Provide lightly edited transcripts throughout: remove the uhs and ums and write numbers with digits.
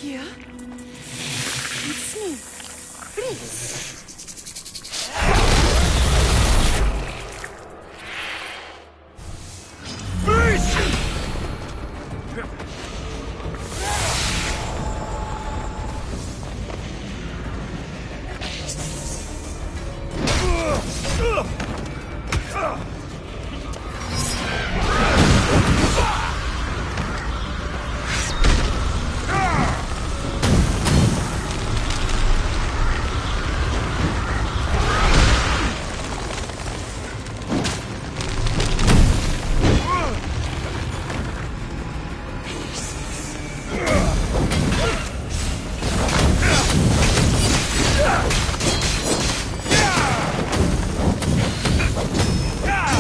Here? It's me, Prince. Yeah!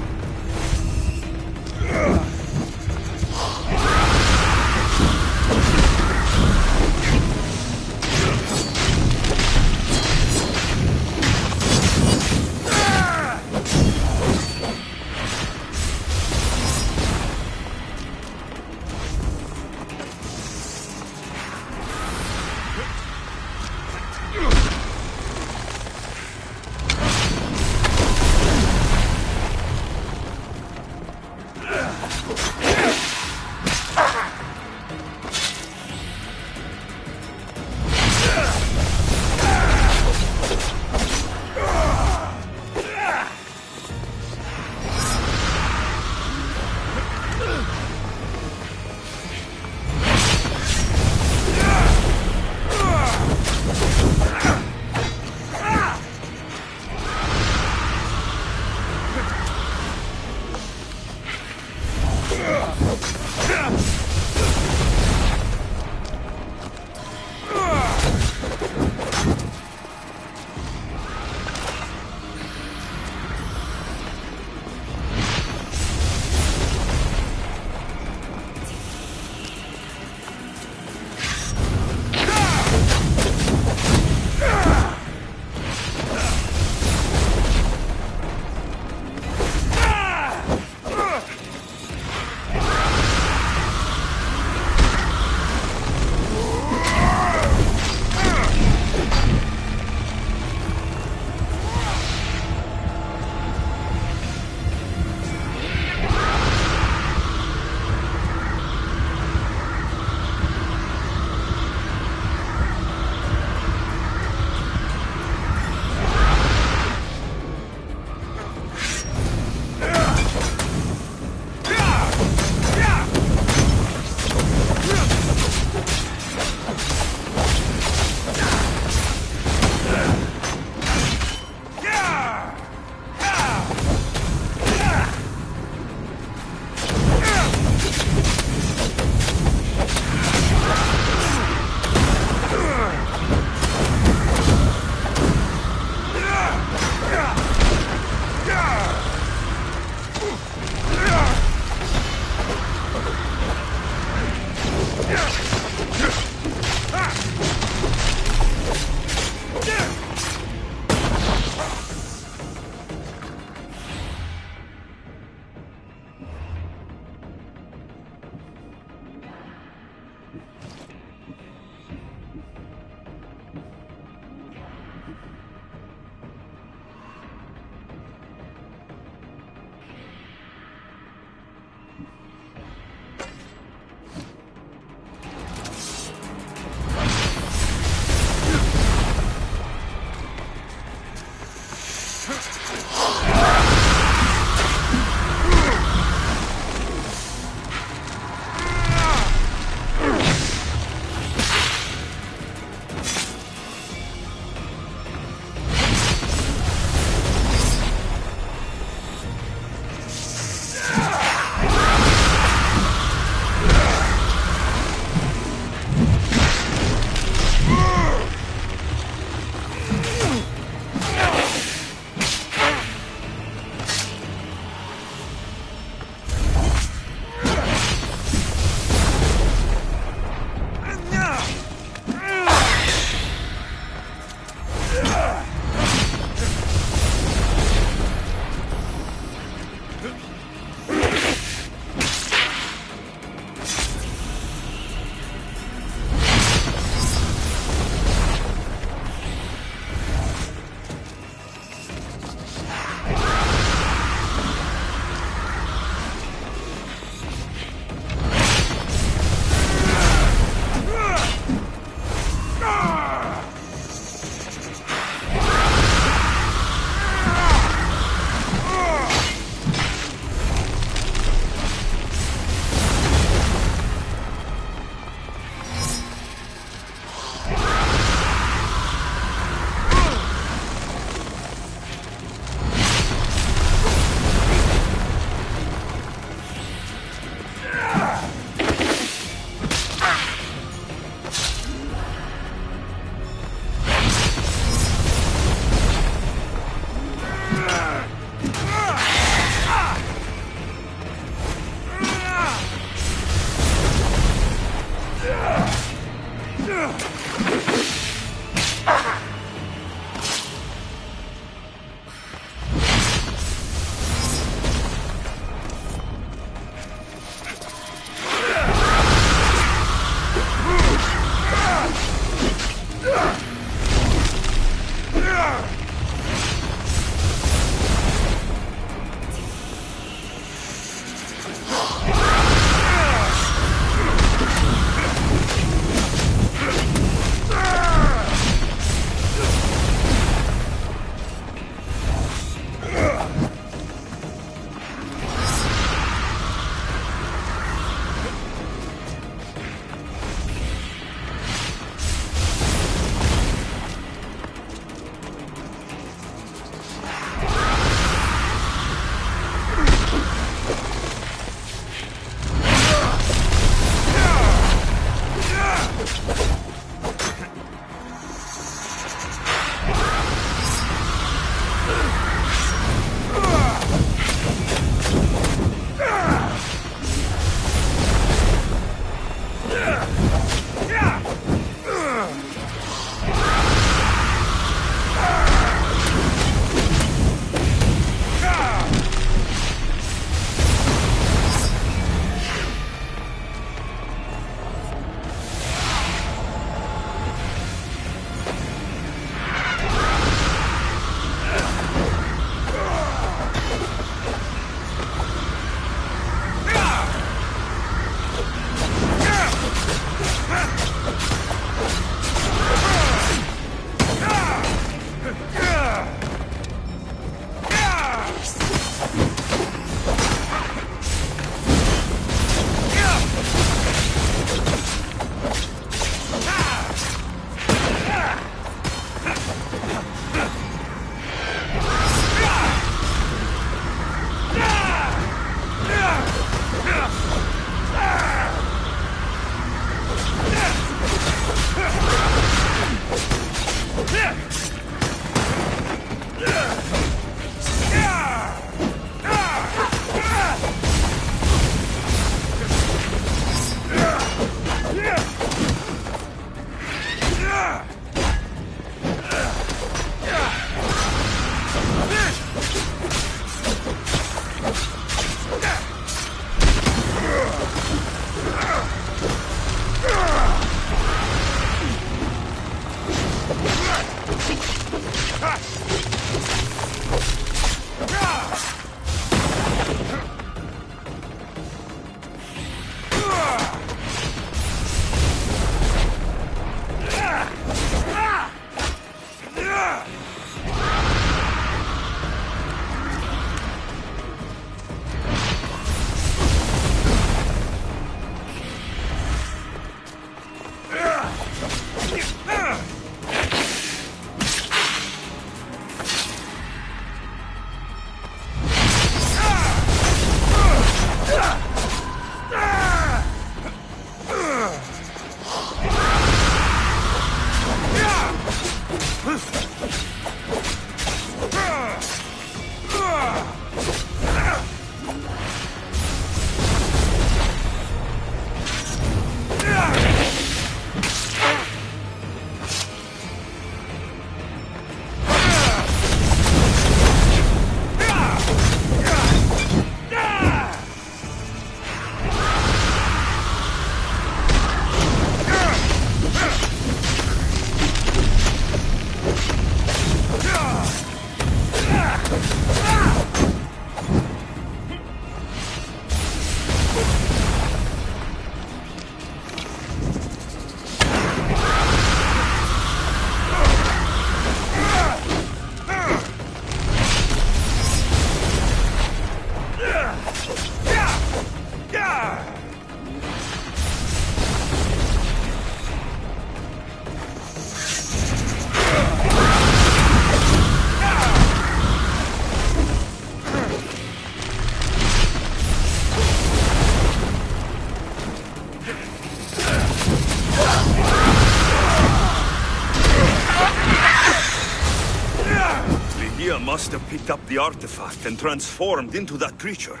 must have picked up the artifact and transformed into that creature.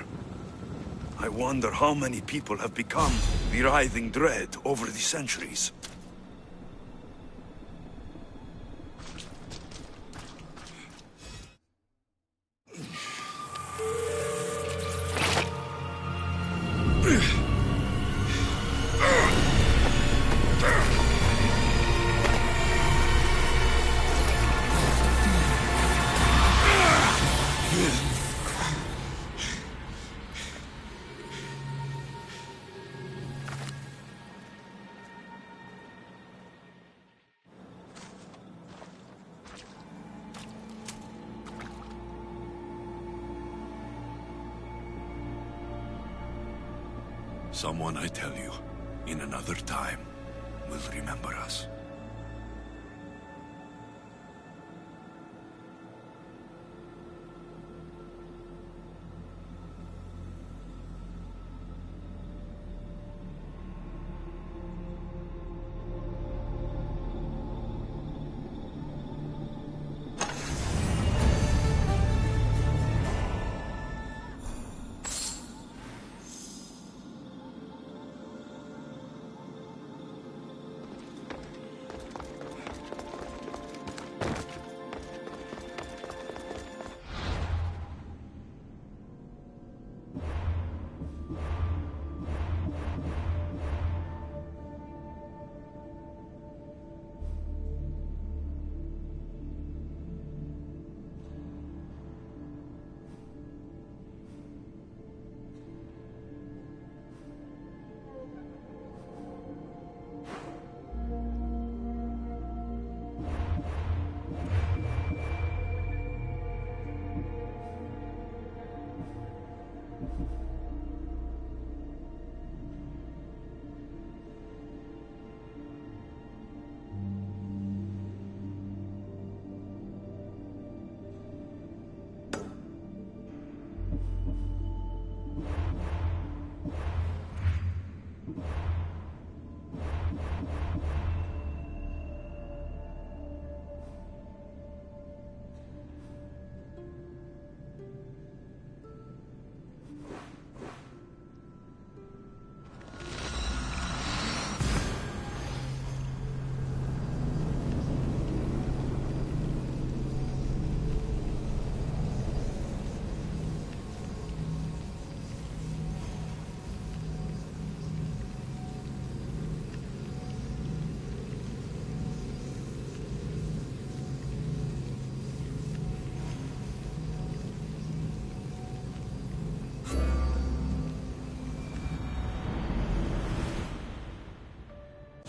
I wonder how many people have become the writhing dread over the centuries. Someone, I tell you, in another time, will remember us.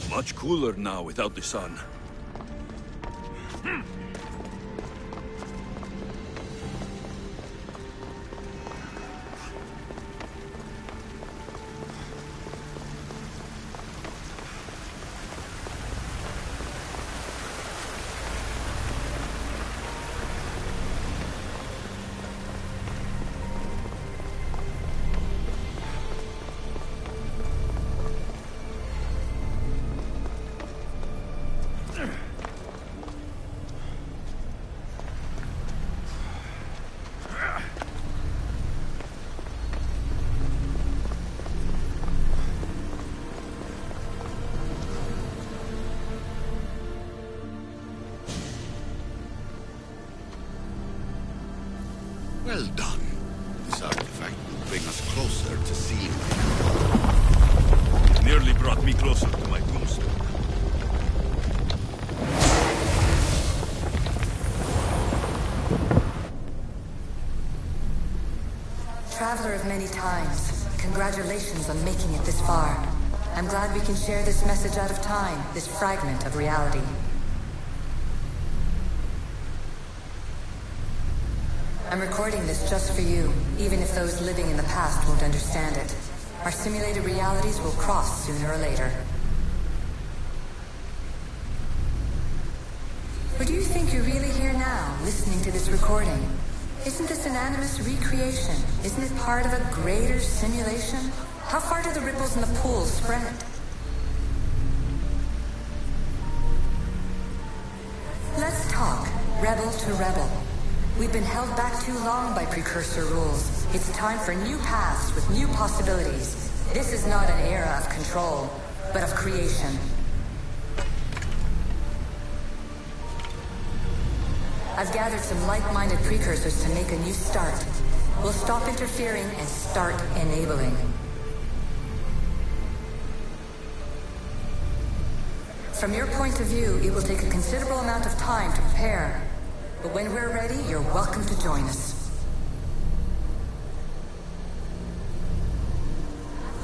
Much cooler now without the sun. Well done. This artifact will bring us closer to seeing. It nearly brought me closer to my tombstone. Traveler of many times, congratulations on making it this far. I'm glad we can share this message out of time, this fragment of reality. I'm recording this just for you, even if those living in the past won't understand it. Our simulated realities will cross sooner or later. Or do you think you're really here now, listening to this recording? Isn't this an animus recreation? Isn't it part of a greater simulation? How far do the ripples in the pool spread? Let's talk, rebel to rebel. We've been held back too long by precursor rules. It's time for new paths with new possibilities. This is not an era of control, but of creation. I've gathered some like-minded precursors to make a new start. We'll stop interfering and start enabling. From your point of view, it will take a considerable amount of time to prepare. But when we're ready, you're welcome to join us.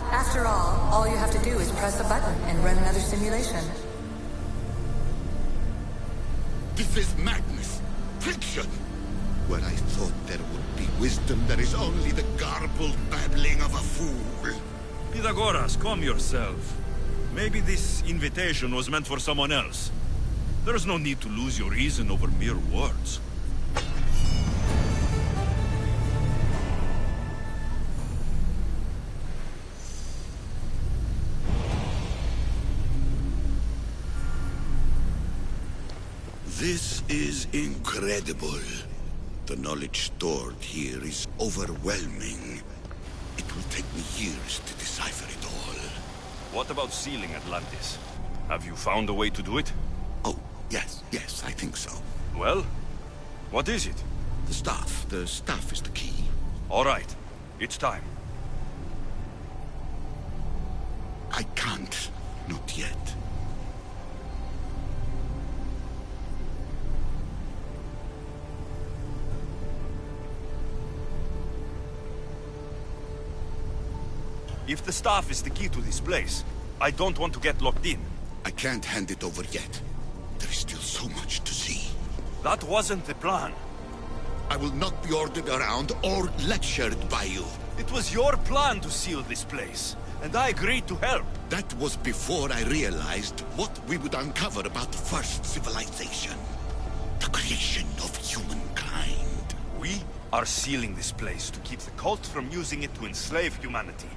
After all you have to do is press a button and run another simulation. This is madness. Fiction. Where I thought there would be wisdom, there is only the garbled babbling of a fool. Pythagoras, calm yourself. Maybe this invitation was meant for someone else. There's no need to lose your reason over mere words. This is incredible. The knowledge stored here is overwhelming. It will take me years to decipher it all. What about sealing Atlantis? Have you found a way to do it? Oh, yes, I think so. Well, what is it? The staff is the key. All right, it's time. I can't, not yet. If the staff is the key to this place, I don't want to get locked in. I can't hand it over yet. There is still so much to see. That wasn't the plan. I will not be ordered around or lectured by you. It was your plan to seal this place, and I agreed to help. That was before I realized what we would uncover about the first civilization. The creation of humankind. We are sealing this place to keep the cult from using it to enslave humanity.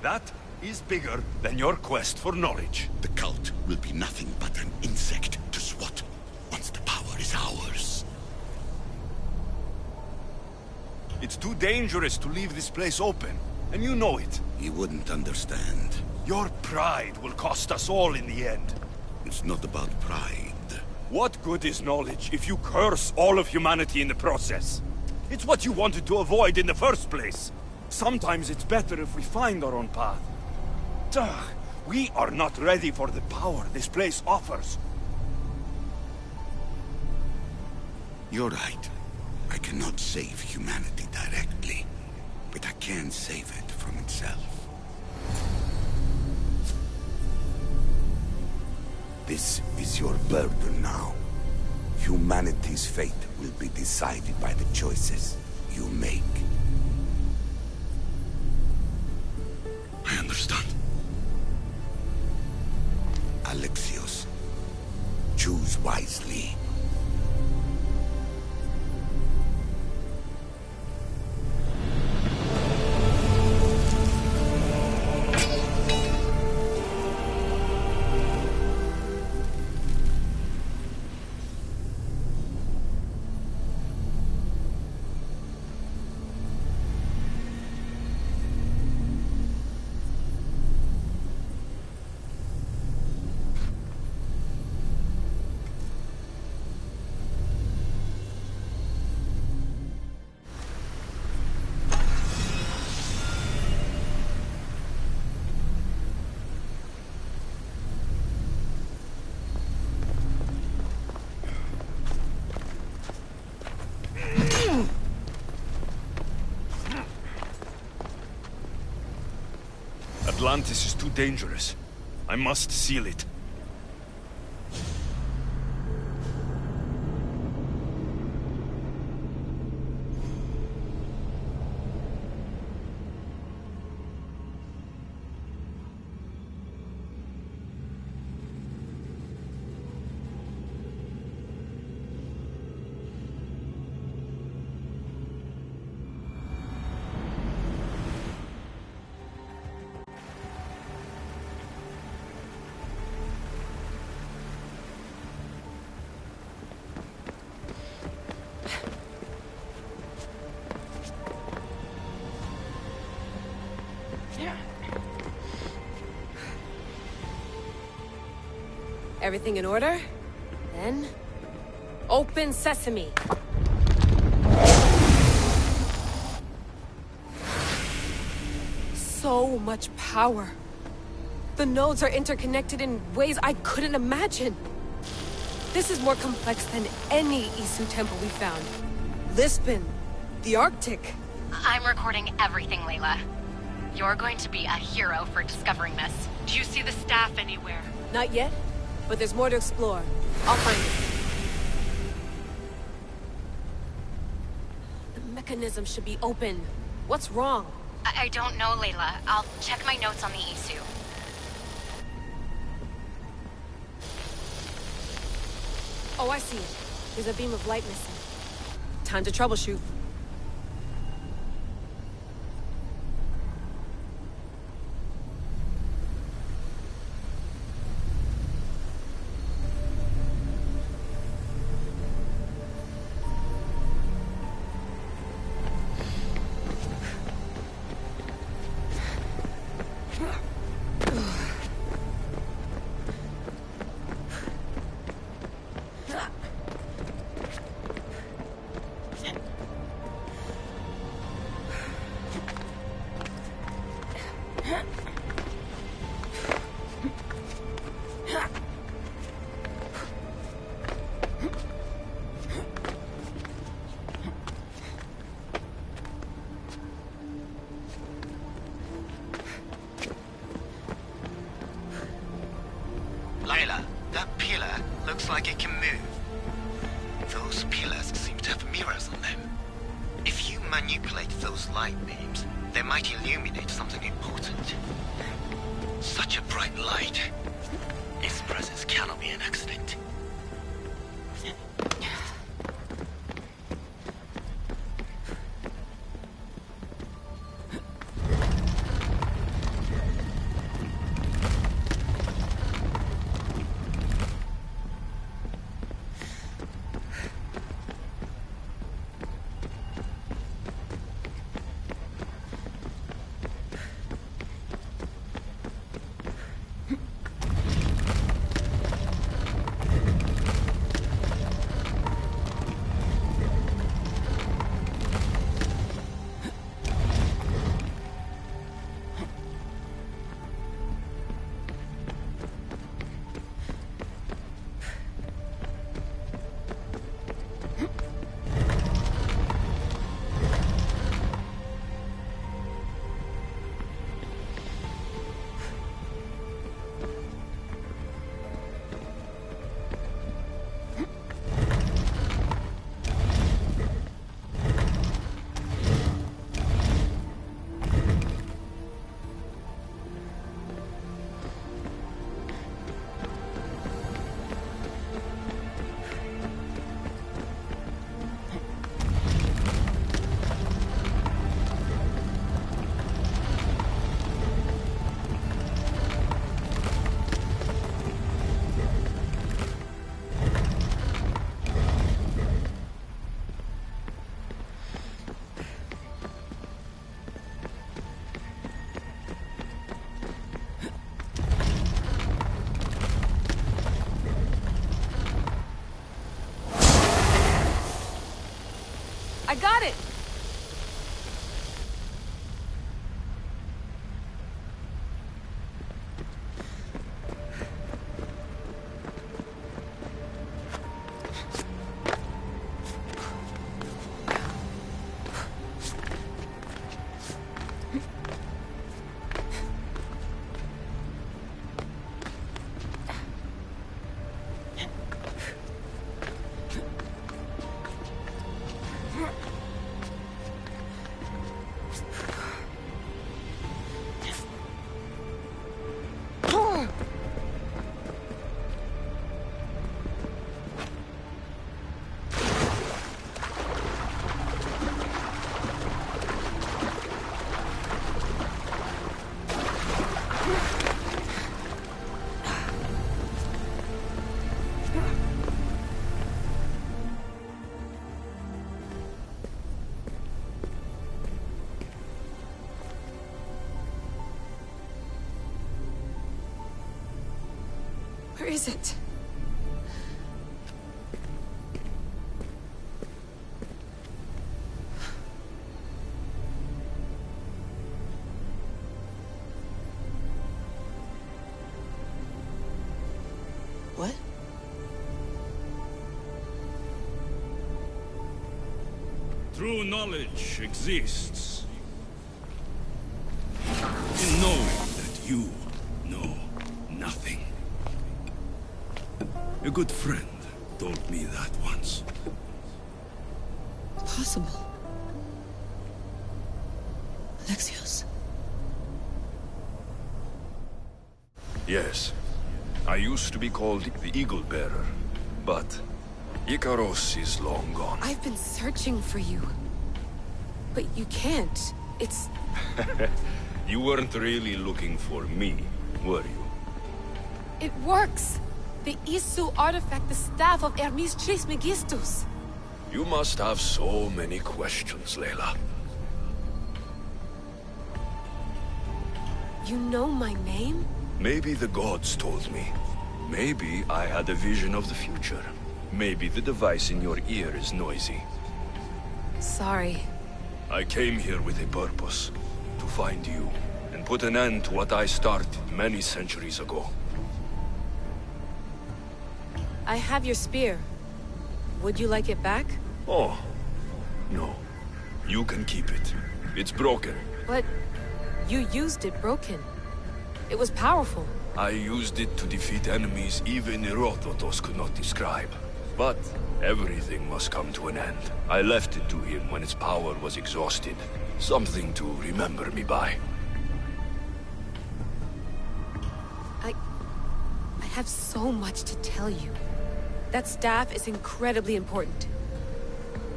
That is bigger than your quest for knowledge. The cult will be nothing but an insect to swat once the power is ours. It's too dangerous to leave this place open, and you know it. You wouldn't understand. Your pride will cost us all in the end. It's not about pride. What good is knowledge if you curse all of humanity in the process? It's what you wanted to avoid in the first place. Sometimes it's better if we find our own path. Ugh, we are not ready for the power this place offers. You're right. I cannot save humanity directly, but I can save it from itself. This is your burden now. Humanity's fate will be decided by the choices you make. I understand. Alexios, choose wisely. Atlantis is too dangerous. I must seal it. Everything in order? Then... open sesame! So much power. The nodes are interconnected in ways I couldn't imagine. This is more complex than any Isu temple we found. Lisbon, the Arctic. I'm recording everything, Layla. You're going to be a hero for discovering this. Do you see the staff anywhere? Not yet, but there's more to explore. I'll find it. The mechanism should be open. What's wrong? I don't know, Layla. I'll check my notes on the Isu. Oh, I see it. There's a beam of light missing. Time to troubleshoot. Layla, that pillar looks like it can move. Those pillars seem to have mirrors on them. If you manipulate those light beams, they might illuminate something important. Such a bright light. Its presence cannot be an accident. I got it! Where is it? What? True knowledge exists in knowing that you know nothing. A good friend told me that once. Possible. Alexios. Yes. I used to be called the Eagle Bearer, but Icaros is long gone. I've been searching for you. But you can't. It's... You weren't really looking for me, were you? It works! The Isu artifact, the staff of Hermes Trismegistus. You must have so many questions, Layla. You know my name? Maybe the gods told me. Maybe I had a vision of the future. Maybe the device in your ear is noisy. Sorry. I came here with a purpose. To find you, and put an end to what I started many centuries ago. I have your spear. Would you like it back? Oh, no. You can keep it. It's broken. But you used it broken. It was powerful. I used it to defeat enemies even Herodotus could not describe. But everything must come to an end. I left it to him when its power was exhausted. Something to remember me by. I have so much to tell you. That staff is incredibly important.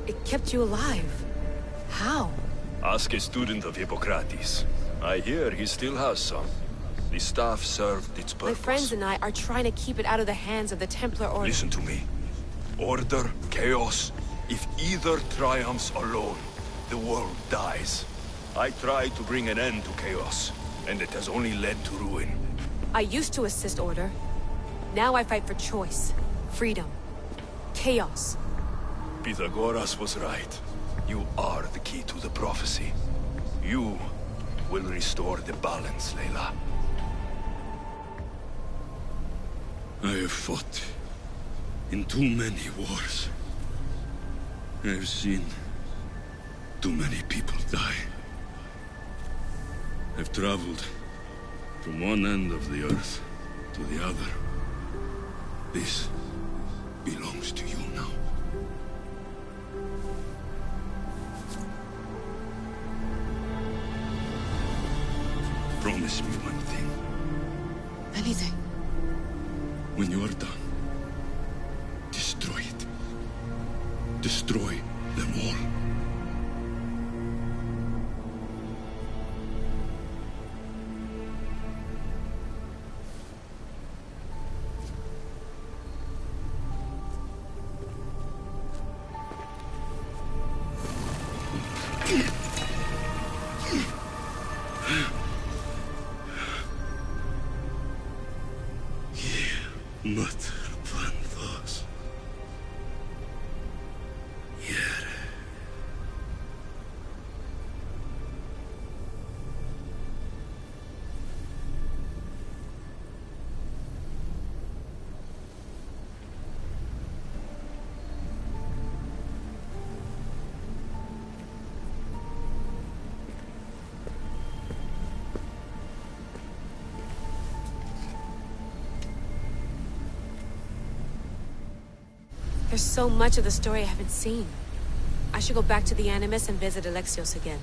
It kept you alive. How? Ask a student of Hippocrates. I hear he still has some. The staff served its purpose. My friends and I are trying to keep it out of the hands of the Templar Order. Listen to me. Order, chaos. If either triumphs alone, the world dies. I tried to bring an end to chaos, and it has only led to ruin. I used to assist Order. Now I fight for choice, freedom, chaos. Pythagoras was right. You are the key to the prophecy. You will restore the balance, Layla. I have fought in too many wars. I have seen too many people die. I've traveled from one end of the earth to the other. This belongs to you now. Promise me one thing. Anything. When you are done, destroy it. Destroy them all. There's so much of the story I haven't seen. I should go back to the Animus and visit Alexios again.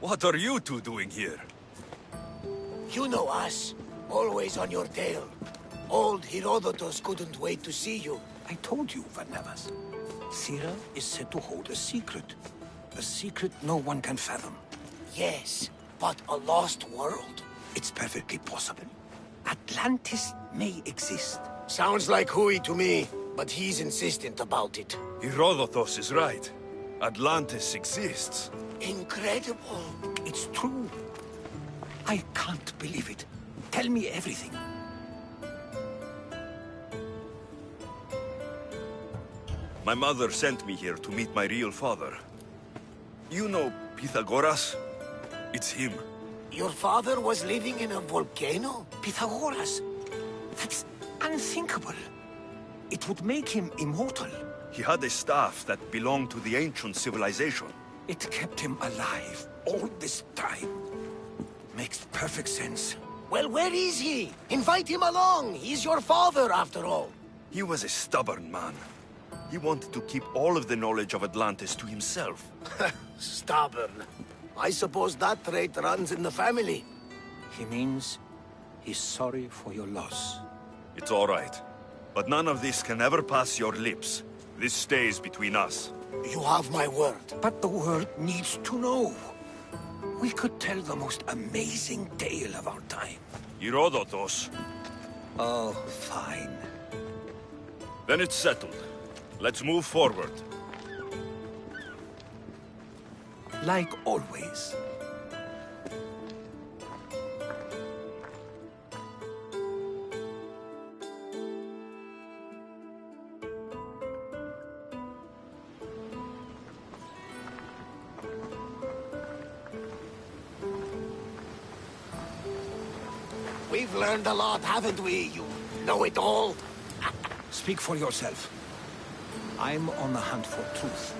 What are you two doing here? You know us. Always on your tail. Old Herodotus couldn't wait to see you. I told you, Varnavas. Sira is said to hold a secret. A secret no one can fathom. Yes, but a lost world? It's perfectly possible. Atlantis may exist. Sounds like Hui to me, but he's insistent about it. Herodotus is right. Atlantis exists. Incredible. It's true. I can't believe it. Tell me everything. My mother sent me here to meet my real father. You know Pythagoras? It's him. Your father was living in a volcano? Pythagoras? That's unthinkable. It would make him immortal. He had a staff that belonged to the ancient civilization. It kept him alive all this time. Makes perfect sense. Well, where is he? Invite him along. He's your father, after all. He was a stubborn man. He wanted to keep all of the knowledge of Atlantis to himself. Stubborn. I suppose that trait runs in the family. He means he's sorry for your loss. It's all right. But none of this can ever pass your lips. This stays between us. You have my word. But the world needs to know. We could tell the most amazing tale of our time. Herodotus. Oh, fine. Then it's settled. Let's move forward. Like always. We've learned a lot, haven't we? You know it all. Speak for yourself. I'm on the hunt for truth.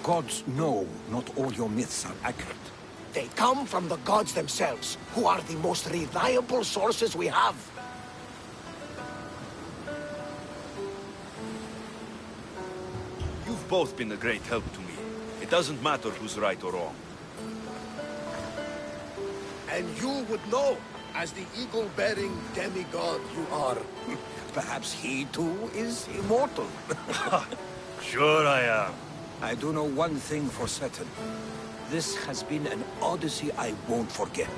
Gods know not all your myths are accurate. They come from the gods themselves, who are the most reliable sources we have. You've both been a great help to me. It doesn't matter who's right or wrong. And you would know, as the eagle-bearing demigod you are. Perhaps he too is immortal. Sure I am. I do know one thing for certain. This has been an odyssey I won't forget.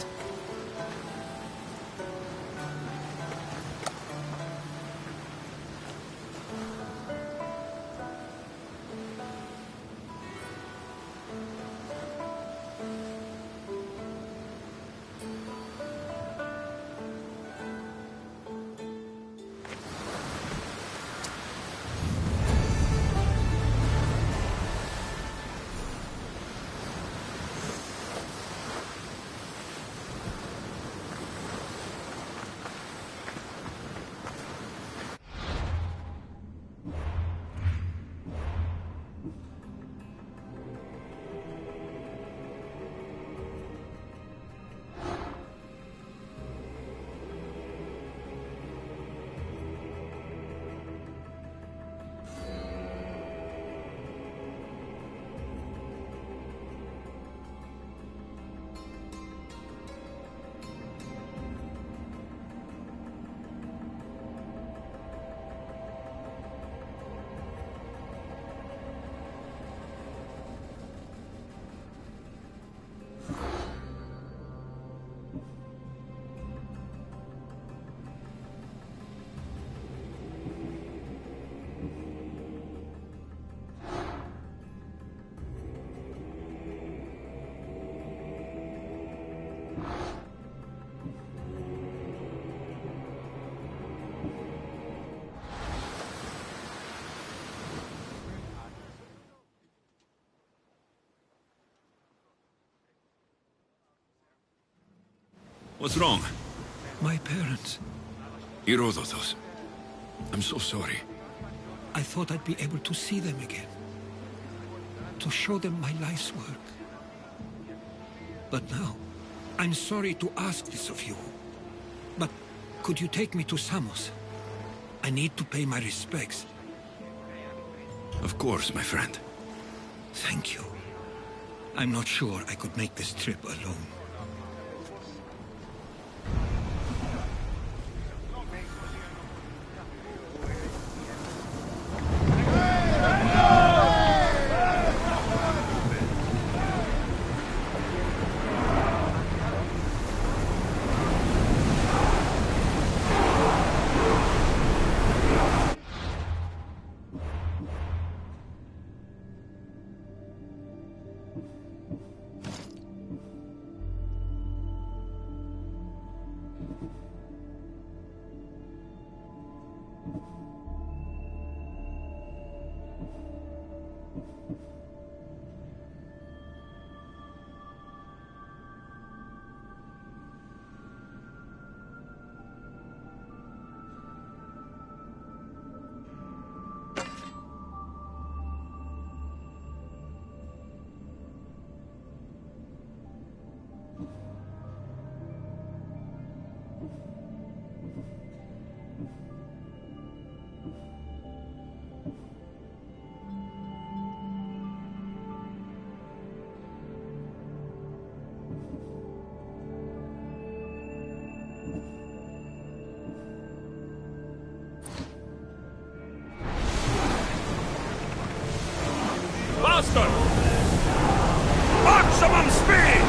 What's wrong? My parents. Herodotus. I'm so sorry. I thought I'd be able to see them again. To show them my life's work. But now, I'm sorry to ask this of you. But could you take me to Samos? I need to pay my respects. Of course, my friend. Thank you. I'm not sure I could make this trip alone. Faster! Maximum speed!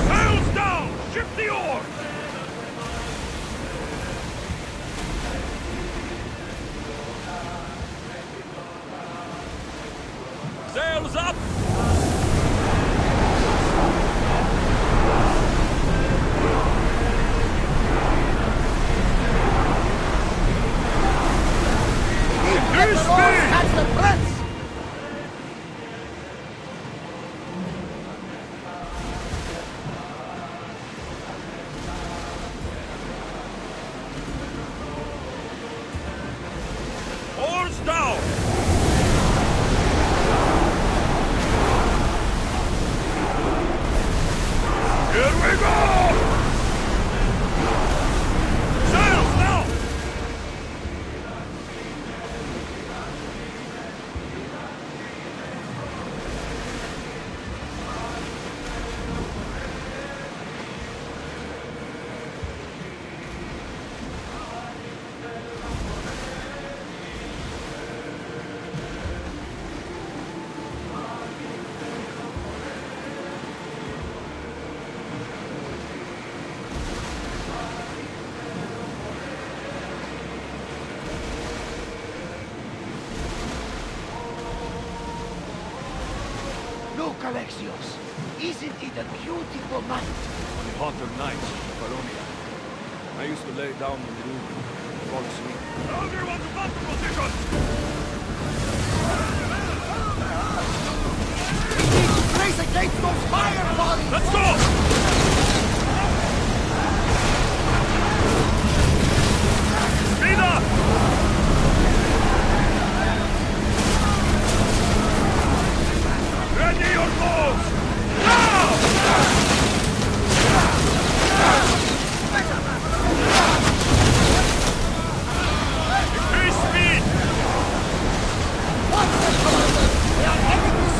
Sails down! Shift the oar! Sails up! Catch the prince! Oars down! Here we go! Sails now! Look, Alexios. Isn't it a beautiful night? On the hotter nights in Colonia, I used to lay down in the room and fall asleep. Everyone to battle position! We need to brace against those fire volleys! Let's go! Speed up! Ready your bows! Now! Increase speed! What's the problem? We are heading this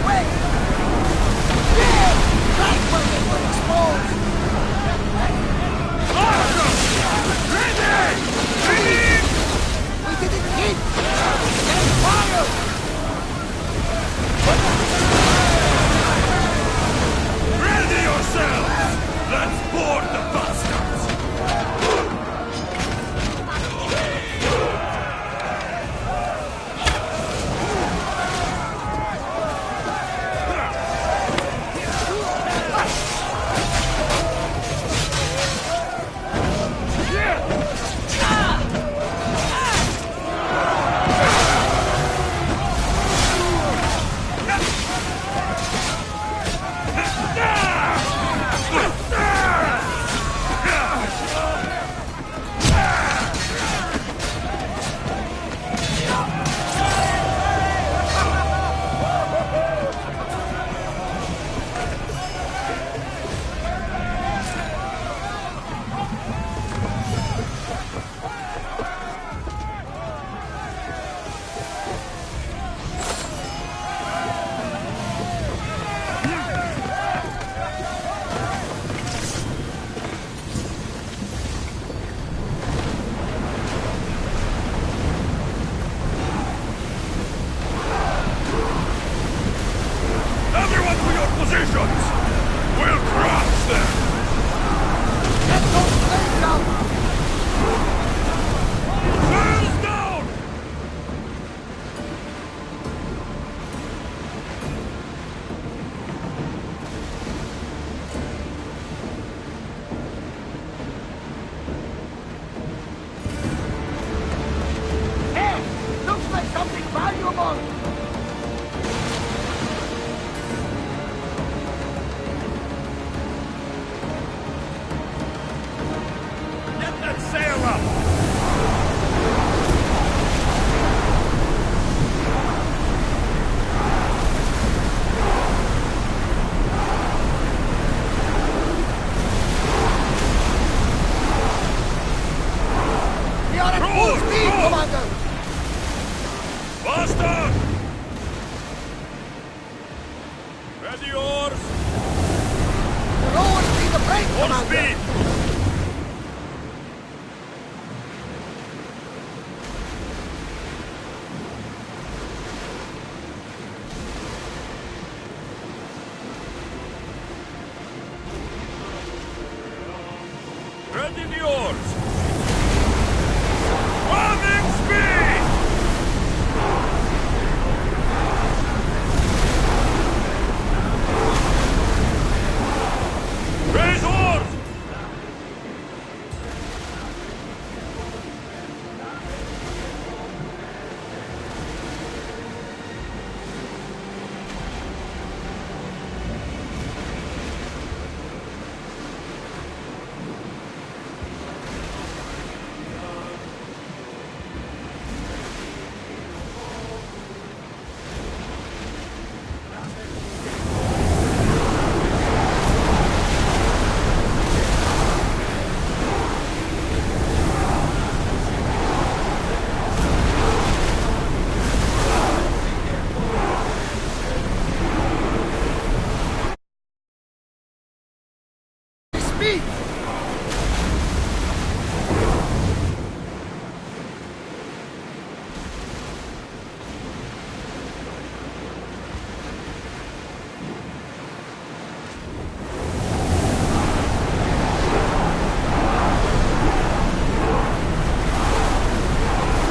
decisions! We'll crush them! Get those slaves out! Where's down! Hey! Looks like something valuable! Get that sail up! We are at full speed, Roll! Commander! Faster! Ready oars! Lower speed of brake, More Commander! speed! Ready the oars! Running speed! Raise oars! Speed!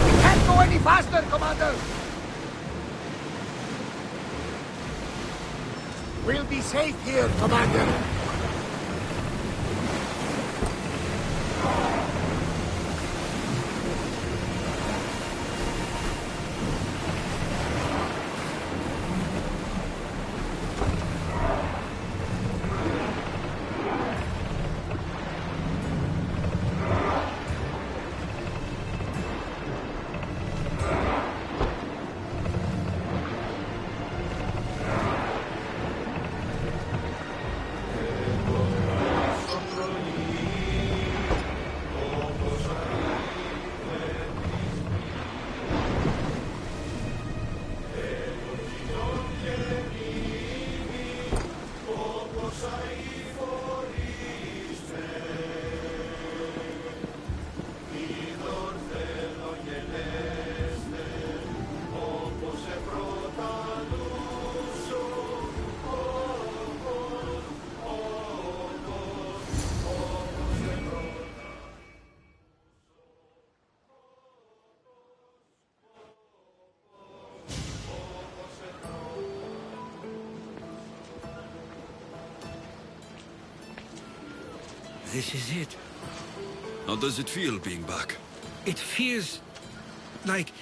We can't go any faster, Commander! We'll be safe here, Commander. This is it. How does it feel being back? It feels like...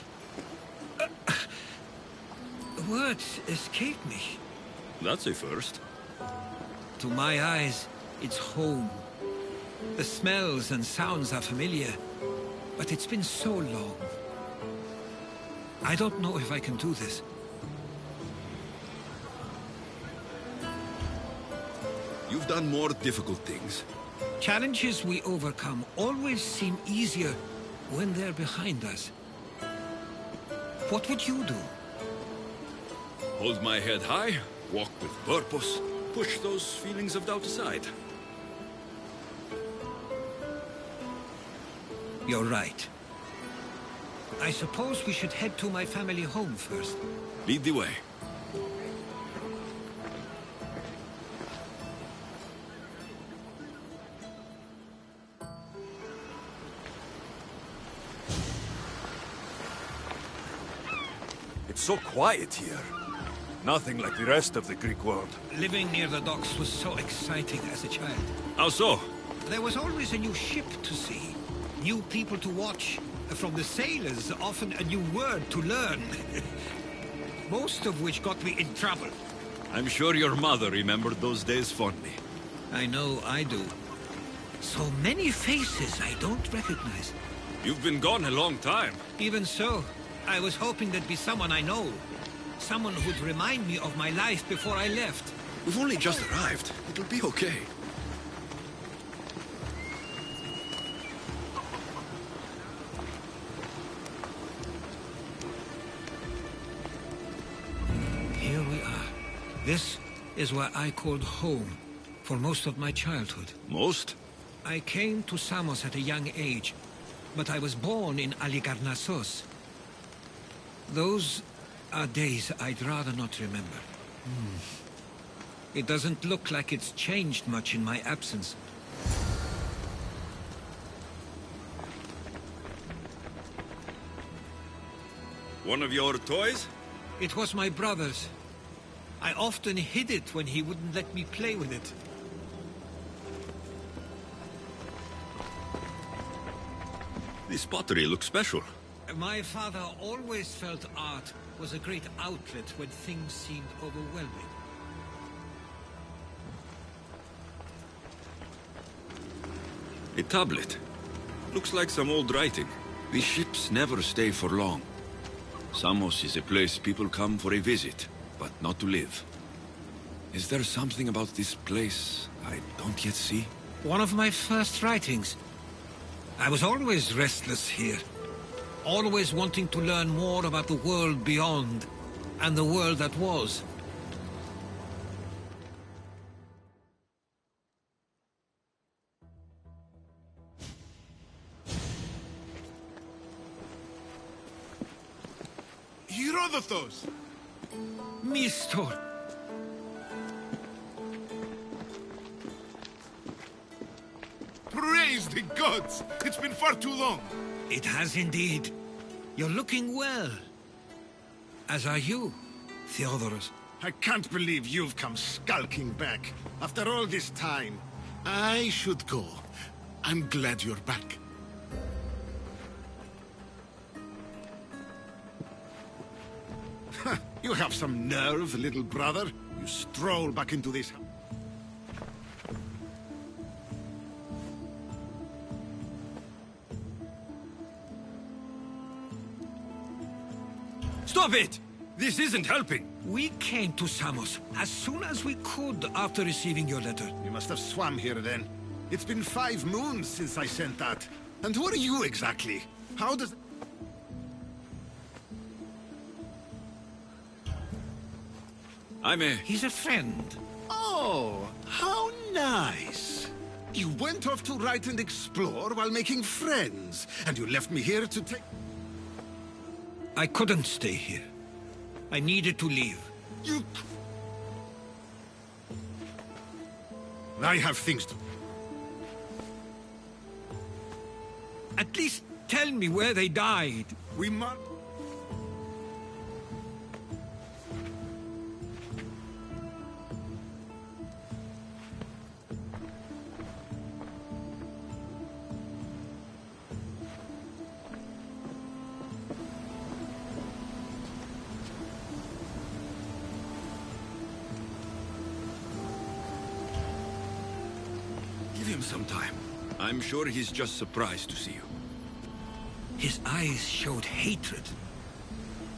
words escape me. That's a first. To my eyes, it's home. The smells and sounds are familiar, but it's been so long. I don't know if I can do this. You've done more difficult things. Challenges we overcome always seem easier when they're behind us. What would you do? Hold my head high, walk with purpose, push those feelings of doubt aside. You're right. I suppose we should head to my family home first. Lead the way. so quiet here. Nothing like the rest of the Greek world. Living near the docks was so exciting as a child. How so? There was always a new ship to see, new people to watch. From the sailors, often a new word to learn. Most of which got me in trouble. I'm sure your mother remembered those days fondly. I know I do. So many faces I don't recognize. You've been gone a long time. Even so, I was hoping there'd be someone I know. Someone who'd remind me of my life before I left. We've only just arrived. It'll be okay. Here we are. This is where I called home for most of my childhood. Most? I came to Samos at a young age, but I was born in Aligarnassos. Those are days I'd rather not remember. It doesn't look like it's changed much in my absence. One of your toys? It was my brother's. I often hid it when he wouldn't let me play with it. This pottery looks special. My father always felt art was a great outlet when things seemed overwhelming. A tablet. Looks like some old writing. These ships never stay for long. Samos is a place people come for a visit, but not to live. Is there something about this place I don't yet see? One of my first writings. I was always restless here. Always wanting to learn more about the world beyond, and the world that was. Herodotus! Mistor! Praise the gods! It's been far too long. It has indeed. You're looking well. As are you, Theodorus. I can't believe you've come skulking back. After all this time, I should go. I'm glad you're back. You have some nerve, little brother. You stroll back into this house. Stop it! This isn't helping. We came to Samos as soon as we could after receiving your letter. You must have swum here then. It's been 5 moons since I sent that. And who are you exactly? How does... He's a friend. Oh, how nice. You went off to write and explore while making friends. And you left me here to take... I couldn't stay here. I needed to leave. You... I have things to... At least tell me where they died. We must... Give him some time. I'm sure he's just surprised to see you. His eyes showed hatred.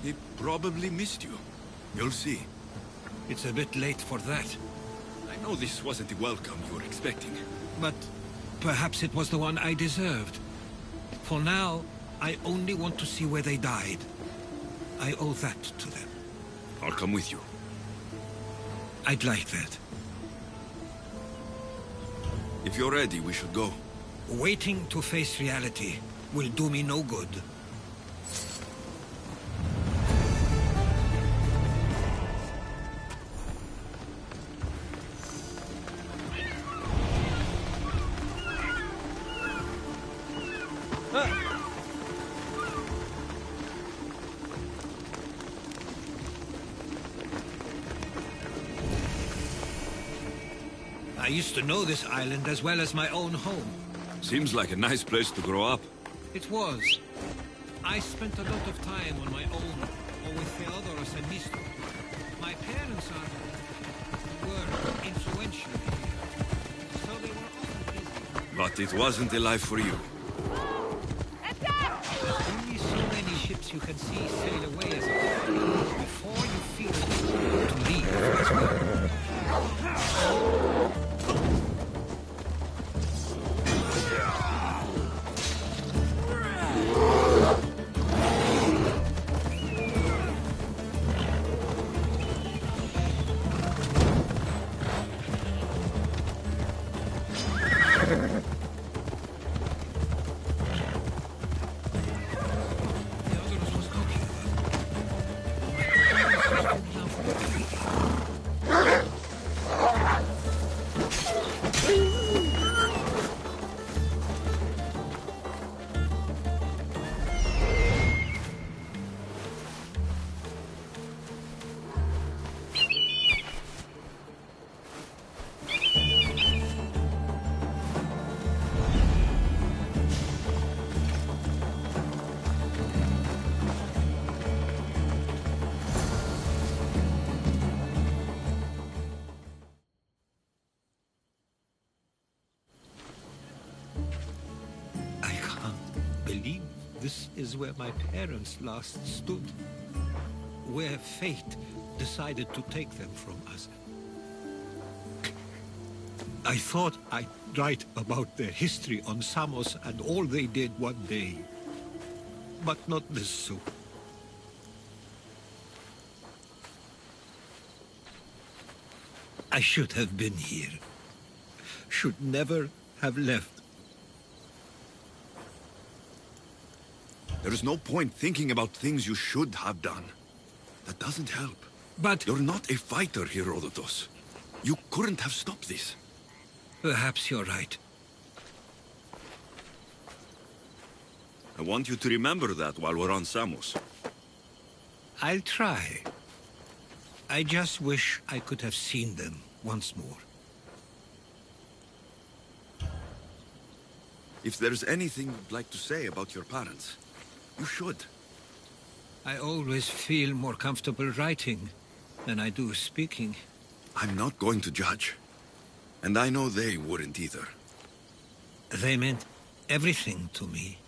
He probably missed you. You'll see. It's a bit late for that. I know this wasn't the welcome you were expecting. But perhaps it was the one I deserved. For now, I only want to see where they died. I owe that to them. I'll come with you. I'd like that. If you're ready, we should go. Waiting to face reality will do me no good. I used to know this island as well as my own home. Seems like a nice place to grow up. It was. I spent a lot of time on my own, or with Theodoros and Misto. My parents were influential here, so they were often busy. But it wasn't a life for you. There's only so many ships you can see sail away as a whole before you feel to leave as well. This is where my parents last stood. Where fate decided to take them from us. I thought I'd write about their history on Samos and all they did one day. But not this soon. I should have been here. Should never have left. There is no point thinking about things you should have done. That doesn't help. But... You're not a fighter, Herodotus. You couldn't have stopped this. Perhaps you're right. I want you to remember that while we're on Samos. I'll try. I just wish I could have seen them once more. If there's anything you'd like to say about your parents, you should. I always feel more comfortable writing than I do speaking. I'm not going to judge. And I know they wouldn't either. They meant everything to me.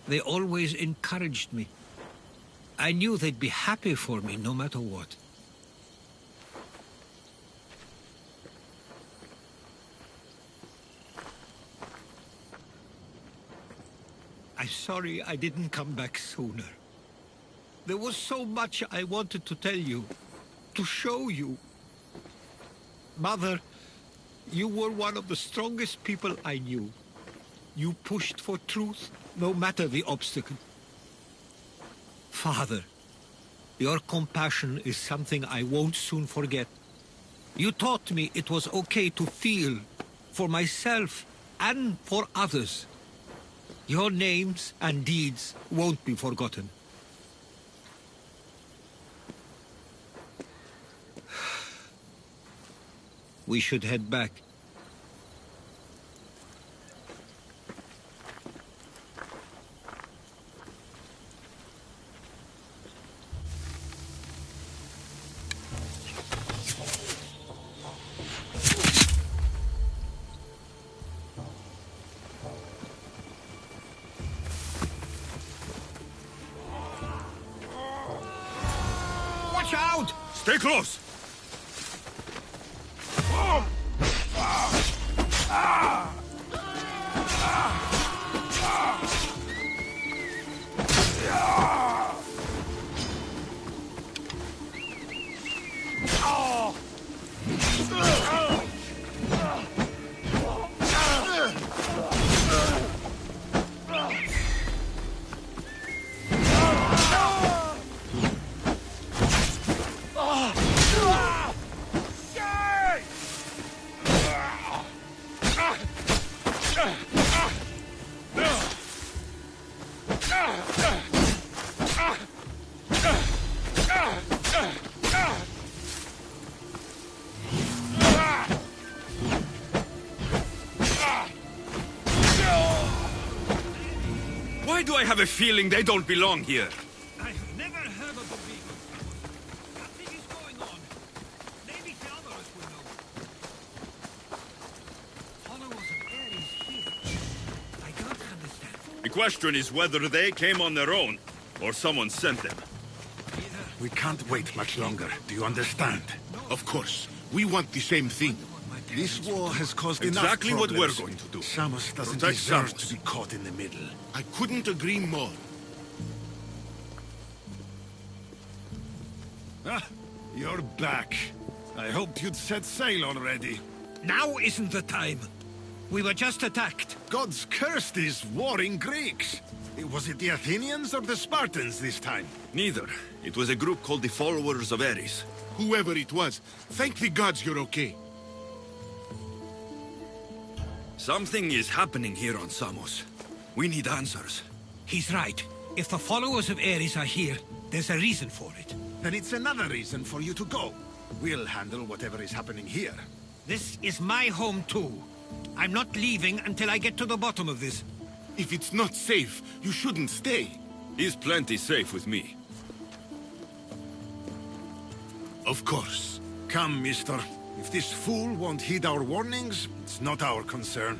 They always encouraged me. I knew they'd be happy for me no matter what. I'm sorry I didn't come back sooner. There was so much I wanted to tell you, to show you. Mother, you were one of the strongest people I knew. You pushed for truth, no matter the obstacle. Father, your compassion is something I won't soon forget. You taught me it was okay to feel, for myself and for others. Your names and deeds won't be forgotten. We should head back. Watch out! Stay close! I have a feeling they don't belong here. I've never heard of the people. Nothing is going on. Maybe the others will know. Followers of Ares here. I don't understand. The question is whether they came on their own, or someone sent them. We can't wait much longer. Do you understand? Of course. We want the same thing. This war has caused exactly enough problems. what we're going to do. Samos doesn't Protect deserve Samos. to be caught in the middle. I couldn't agree more. Ah, you're back. I hoped you'd set sail already. Now isn't the time. We were just attacked. God's cursed these warring Greeks. Was it the Athenians or the Spartans this time? Neither. It was a group called the Followers of Ares. Whoever it was, thank the gods you're okay. Something is happening here on Samos. We need answers. He's right. If the followers of Ares are here, there's a reason for it. Then it's another reason for you to go. We'll handle whatever is happening here. This is my home too. I'm not leaving until I get to the bottom of this. If it's not safe, you shouldn't stay. He's plenty safe with me. Of course. Come, mister. If this fool won't heed our warnings, it's not our concern.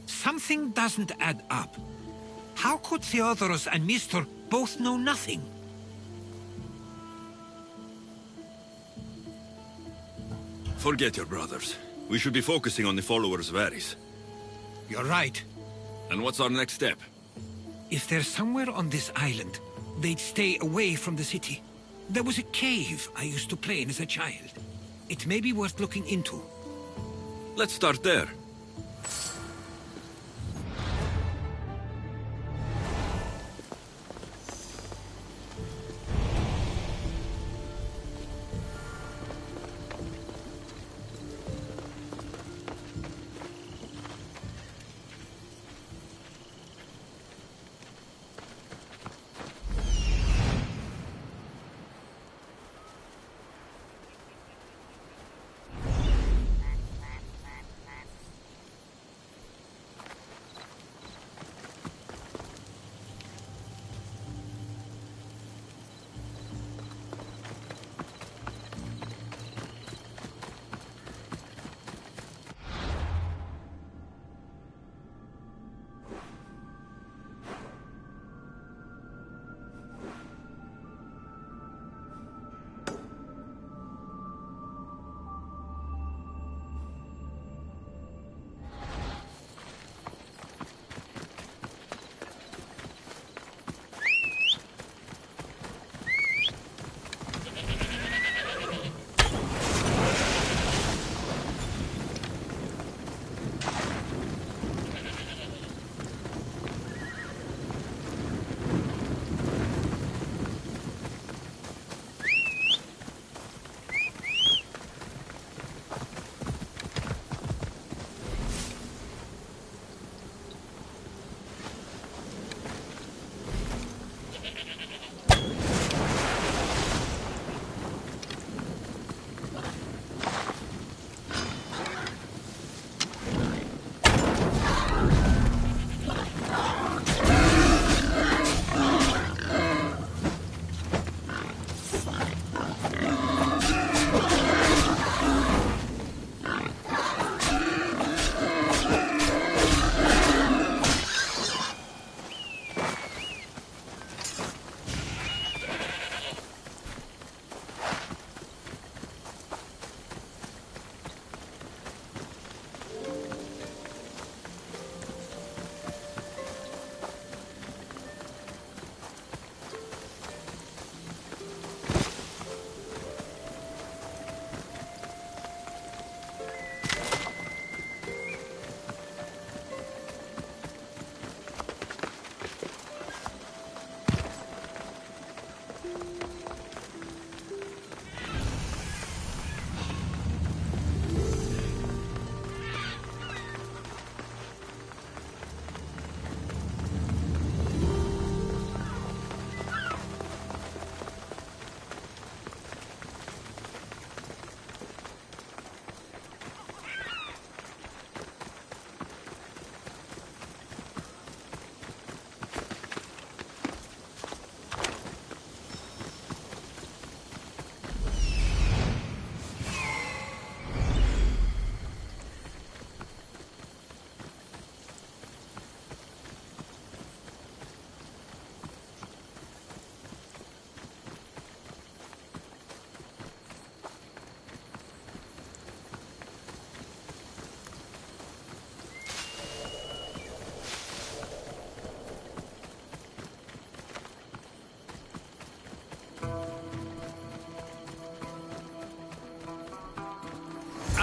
Something doesn't add up. How could Theodoros and Mistor both know nothing? Forget your brothers. We should be focusing on the followers of Ares. You're right. And what's our next step? If they're somewhere on this island, they'd stay away from the city. There was a cave I used to play in as a child. It may be worth looking into. Let's start there.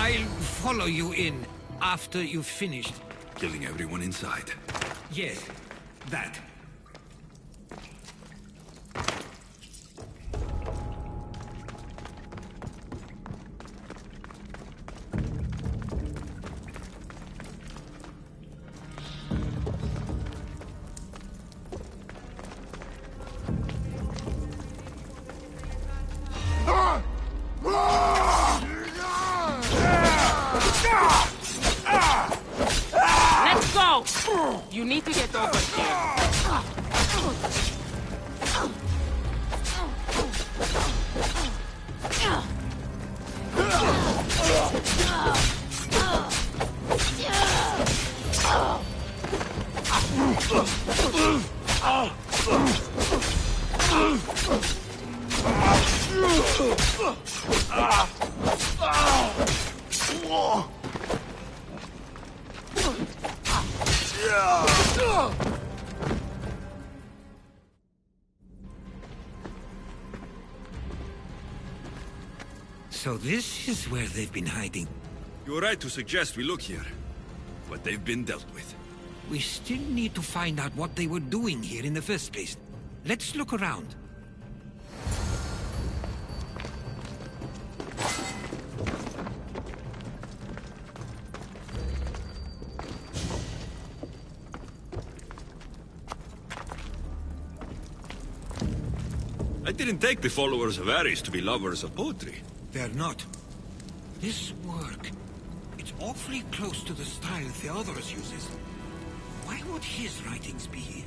I'll follow you in after you've finished. Killing everyone inside. Yes, that. Let's go! You need to get over here. So this is where they've been hiding. You were right to suggest we look here. But they've been dealt with. We still need to find out what they were doing here in the first place. Let's look around. I didn't take the followers of Ares to be lovers of poetry. They're not. This work, it's awfully close to the style Theodorus uses. Why would his writings be here?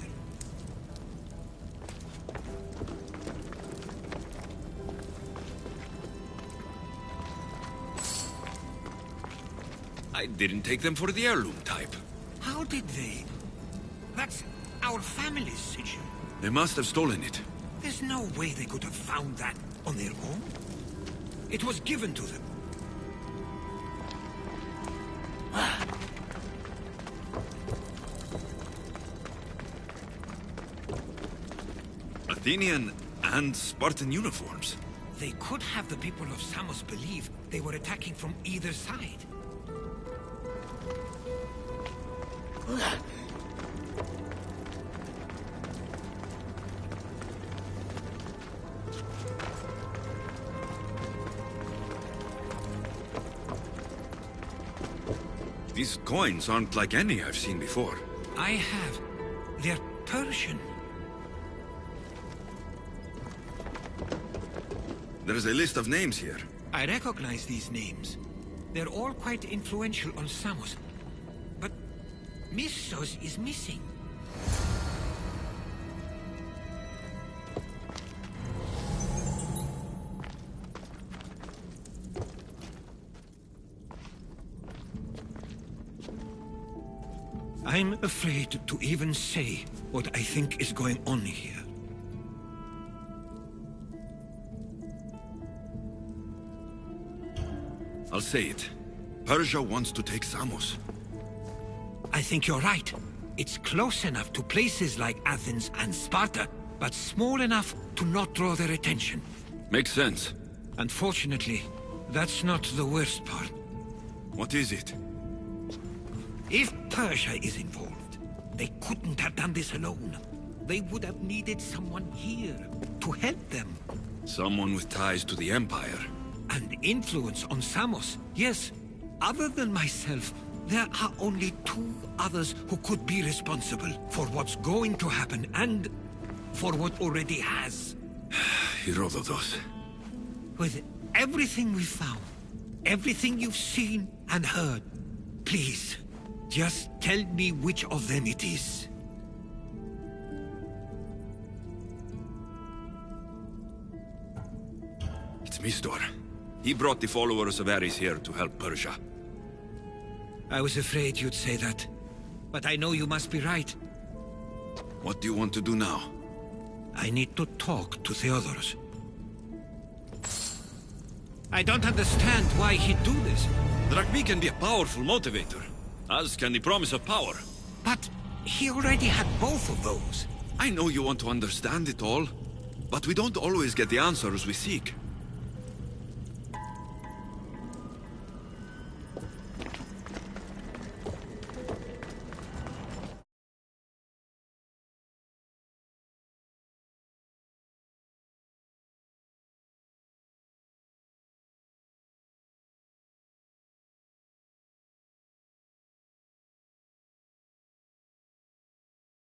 I didn't take them for the heirloom type. How did they? That's our family's sigil. They must have stolen it. There's no way they could have found that on their own. It was given to them. Athenian and Spartan uniforms. They could have the people of Samos believe they were attacking from either side. These coins aren't like any I've seen before. I have. They're Persian. There's a list of names here. I recognize these names. They're all quite influential on Samos. But Missos is missing. I'm afraid to even say what I think is going on here. I'll say it. Persia wants to take Samos. I think you're right. It's close enough to places like Athens and Sparta, but small enough to not draw their attention. Makes sense. Unfortunately, that's not the worst part. What is it? If Persia is involved, they couldn't have done this alone. They would have needed someone here to help them. Someone with ties to the Empire. And influence on Samos, yes. Other than myself, there are only two others who could be responsible for what's going to happen and for what already has. Herodotus. With everything we've found, everything you've seen and heard, please, just tell me which of them it is. It's Mistor. He brought the followers of Ares here to help Persia. I was afraid you'd say that. But I know you must be right. What do you want to do now? I need to talk to Theodorus. I don't understand why he'd do this. Drachmi can be a powerful motivator, as can the promise of power. But he already had both of those. I know you want to understand it all, but we don't always get the answers we seek.